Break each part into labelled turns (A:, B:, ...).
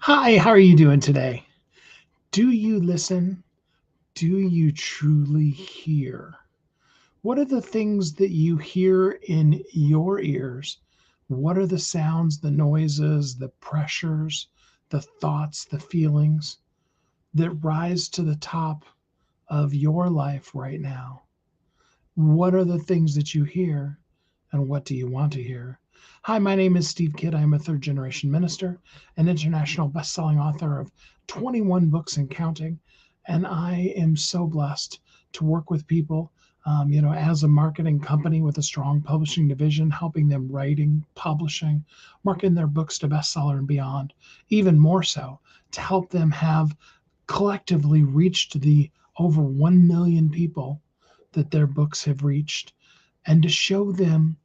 A: Hi, how are you doing today? Do you listen? Do you truly hear? What are the things that you hear in your ears? What are the sounds, the noises, the pressures, the thoughts, the feelings that rise to the top of your life right now? What are the things that you hear, and what do you want to hear? Hi, my name is Steve Kidd. I am a third generation minister, an international best-selling author of 21 books and counting, and I am so blessed to work with people, as a marketing company with a strong publishing division, helping them writing, publishing, marketing their books to bestseller and beyond. Even more so, to help them have collectively reached the over 1 million people that their books have reached, and to show them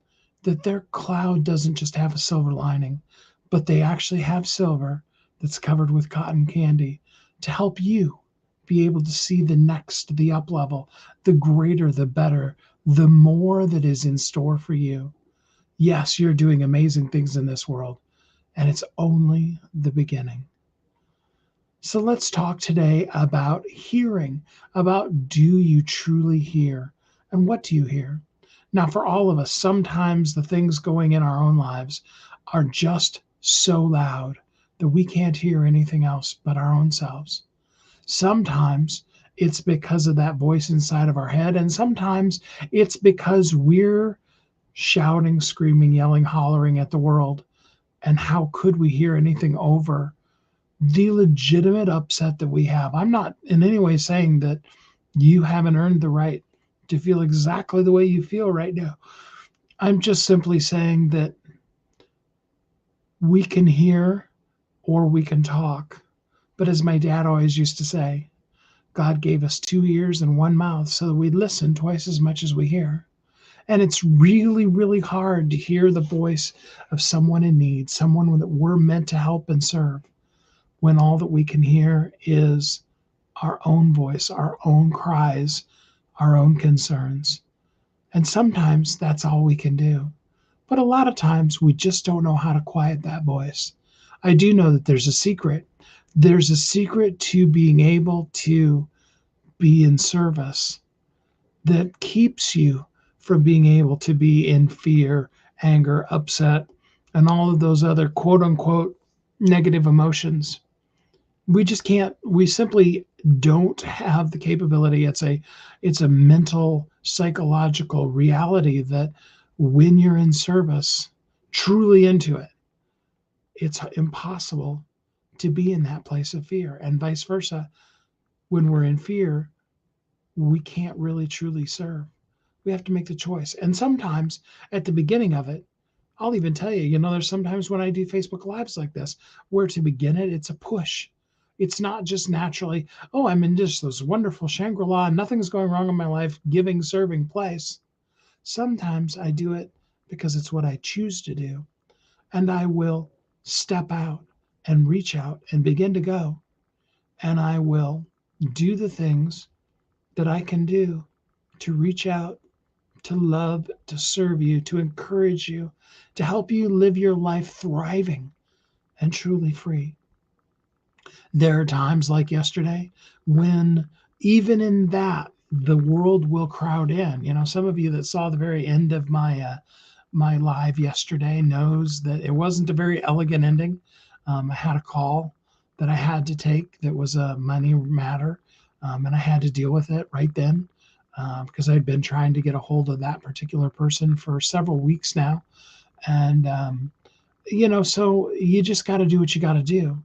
A: that their cloud doesn't just have a silver lining, but they actually have silver that's covered with cotton candy to help you be able to see the next, the up level, the greater, the better, the more that is in store for you. Yes, you're doing amazing things in this world, and it's only the beginning. So let's talk today about hearing, about do you truly hear and what do you hear? Now, for all of us, sometimes the things going in our own lives are just so loud that we can't hear anything else but our own selves. Sometimes it's because of that voice inside of our head, and sometimes it's because we're shouting, screaming, yelling, hollering at the world. And how could we hear anything over the legitimate upset that we have? I'm not in any way saying that you haven't earned the right to feel exactly the way you feel right now. I'm just simply saying that we can hear or we can talk. But as my dad always used to say, God gave us two ears and one mouth so that we listen twice as much as we hear. And it's really, really hard to hear the voice of someone in need, someone that we're meant to help and serve, when all that we can hear is our own voice, our own cries, our own concerns. And sometimes that's all we can do. But a lot of times we just don't know how to quiet that voice. I do know that there's a secret. There's a secret to being able to be in service that keeps you from being able to be in fear, anger, upset, and all of those other quote unquote negative emotions. We just can't, we simply don't have the capability. It's a mental psychological reality that when you're in service, truly into it, it's impossible to be in that place of fear, and vice versa. When we're in fear, we can't really truly serve. We have to make the choice. And sometimes at the beginning of it, I'll even tell you, there's sometimes when I do Facebook Lives like this, where to begin it, it's a push. It's not just naturally, oh, I'm in just this wonderful Shangri La, and nothing's going wrong in my life, giving, serving place. Sometimes I do it because it's what I choose to do. And I will step out and reach out and begin to go. And I will do the things that I can do to reach out, to love, to serve you, to encourage you, to help you live your life thriving and truly free. There are times like yesterday when, even in that, the world will crowd in. Some of you that saw the very end of my live yesterday knows that it wasn't a very elegant ending. I had a call that I had to take that was a money matter, and I had to deal with it right then, because I'd been trying to get a hold of that particular person for several weeks now. And, so you just got to do what you got to do.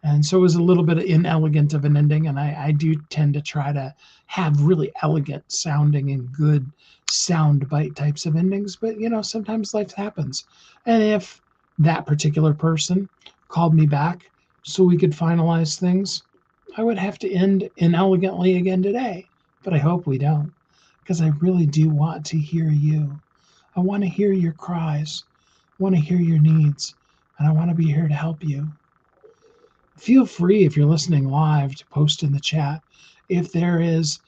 A: And so it was a little bit inelegant of an ending. And I do tend to try to have really elegant sounding and good sound bite types of endings. But, sometimes life happens. And if that particular person called me back so we could finalize things, I would have to end inelegantly again today. But I hope we don't, because I really do want to hear you. I want to hear your cries. I want to hear your needs. And I want to be here to help you. Feel free, if you're listening live, to post in the chat if there is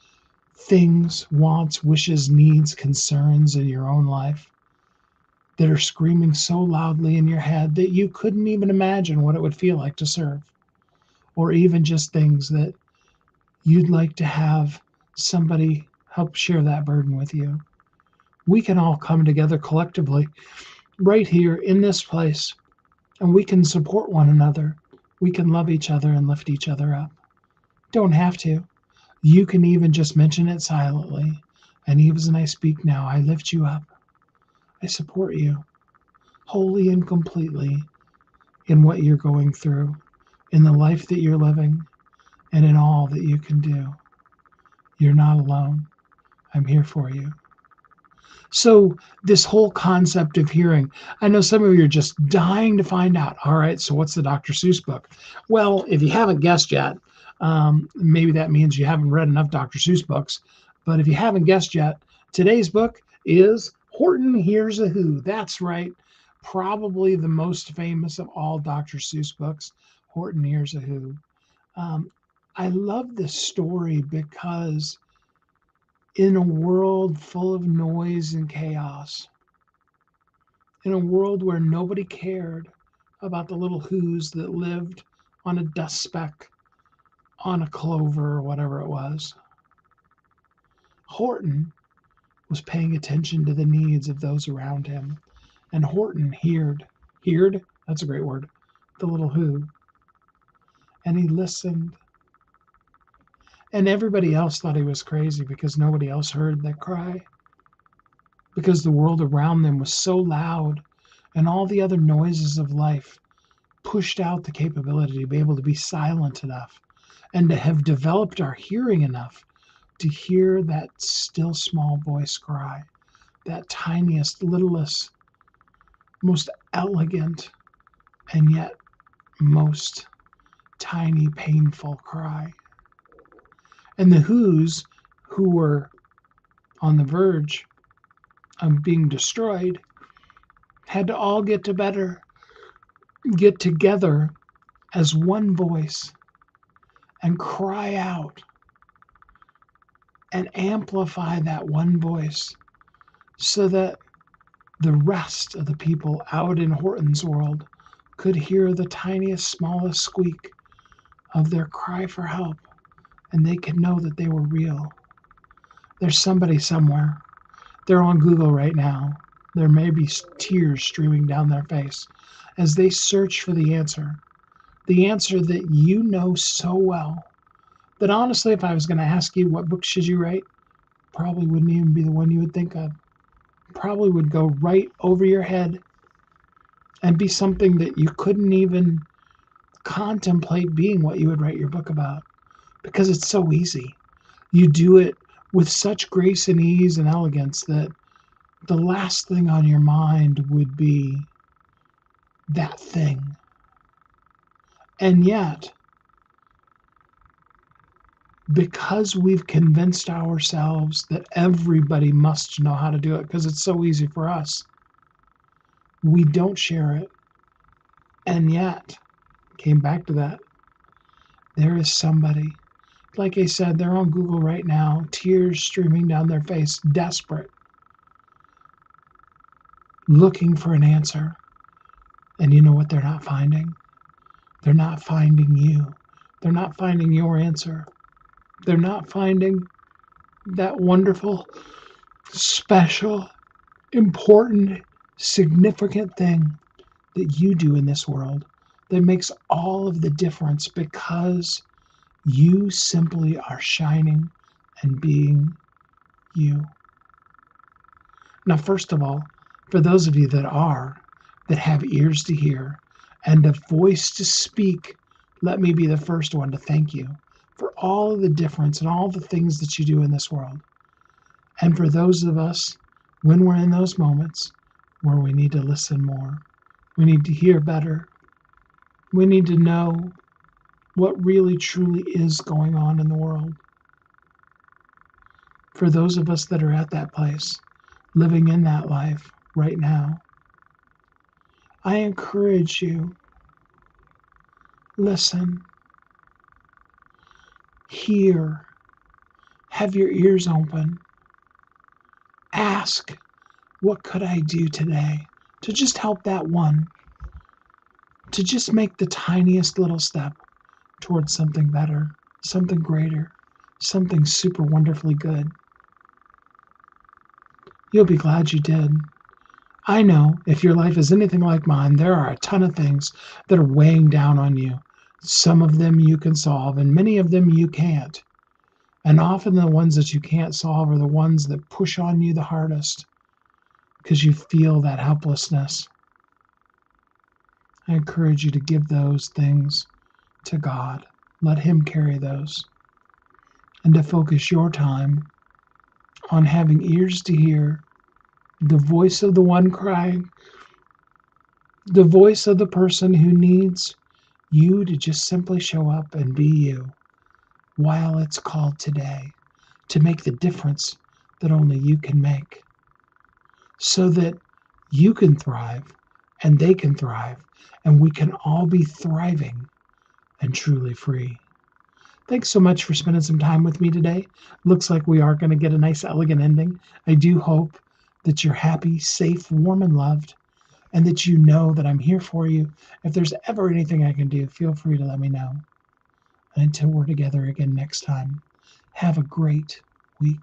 A: things, wants, wishes, needs, concerns in your own life that are screaming so loudly in your head that you couldn't even imagine what it would feel like to serve. or even just things that you'd like to have somebody help share that burden with you. We can all come together collectively right here in this place, and we can support one another. We can love each other and lift each other up. Don't have to. You can even just mention it silently. And even as I speak now, I lift you up. I support you wholly and completely in what you're going through, in the life that you're living, and in all that you can do. You're not alone. I'm here for you. So, this whole concept of hearing, I know some of you are just dying to find out. All right, so what's the Dr. Seuss book? Well, if you haven't guessed yet, maybe that means you haven't read enough Dr. Seuss books. But if you haven't guessed yet, today's book is Horton Hears a Who. That's right, probably the most famous of all Dr. Seuss books, Horton Hears a Who. Um, I love this story because in a world full of noise and chaos, in a world where nobody cared about the little who's that lived on a dust speck, on a clover, or whatever it was, Horton was paying attention to the needs of those around him. And Horton heard, that's a great word, the little who, and he listened. And everybody else thought he was crazy because nobody else heard that cry, because the world around them was so loud and all the other noises of life pushed out the capability to be able to be silent enough and to have developed our hearing enough to hear that still small voice cry, that tiniest, littlest, most elegant, and yet most tiny, painful cry. And the Who's, who were on the verge of being destroyed, had to all get together as one voice and cry out and amplify that one voice so that the rest of the people out in Horton's world could hear the tiniest, smallest squeak of their cry for help, and they could know that they were real. There's somebody somewhere. They're on Google right now. There may be tears streaming down their face as they search for the answer that you know so well that honestly, if I was going to ask you what book should you write, probably wouldn't even be the one you would think of. Probably would go right over your head and be something that you couldn't even contemplate being what you would write your book about because it's so easy. You do it with such grace and ease and elegance that the last thing on your mind would be that thing. And yet, because we've convinced ourselves that everybody must know how to do it because it's so easy for us, we don't share it. And yet, came back to that, there is somebody, like I said, they're on Google right now, tears streaming down their face, desperate, looking for an answer. And you know what they're not finding? They're not finding you. They're not finding your answer. They're not finding that wonderful, special, important, significant thing that you do in this world that makes all of the difference because you simply are shining and being you. Now, first of all, for those of you that have ears to hear and a voice to speak, let me be the first one to thank you for all of the difference and all the things that you do in this world. And for those of us, when we're in those moments where we need to listen more, we need to hear better, we need to know what really truly is going on in the world. For those of us that are at that place, living in that life right now, I encourage you, listen, hear, have your ears open, ask, what could I do today to just help that one, to just make the tiniest little step towards something better, something greater, something super wonderfully good. You'll be glad you did. I know if your life is anything like mine, there are a ton of things that are weighing down on you. Some of them you can solve, and many of them you can't. And often the ones that you can't solve are the ones that push on you the hardest because you feel that helplessness. I encourage you to give those things to God. Let Him carry those. And to focus your time on having ears to hear the voice of the one crying, the voice of the person who needs you to just simply show up and be you while it's called today, to make the difference that only you can make, so that you can thrive and they can thrive and we can all be thriving and truly free. Thanks so much for spending some time with me today. Looks like we are going to get a nice, elegant ending. I do hope that you're happy, safe, warm, and loved, and that you know that I'm here for you. If there's ever anything I can do, feel free to let me know. And until we're together again next time, have a great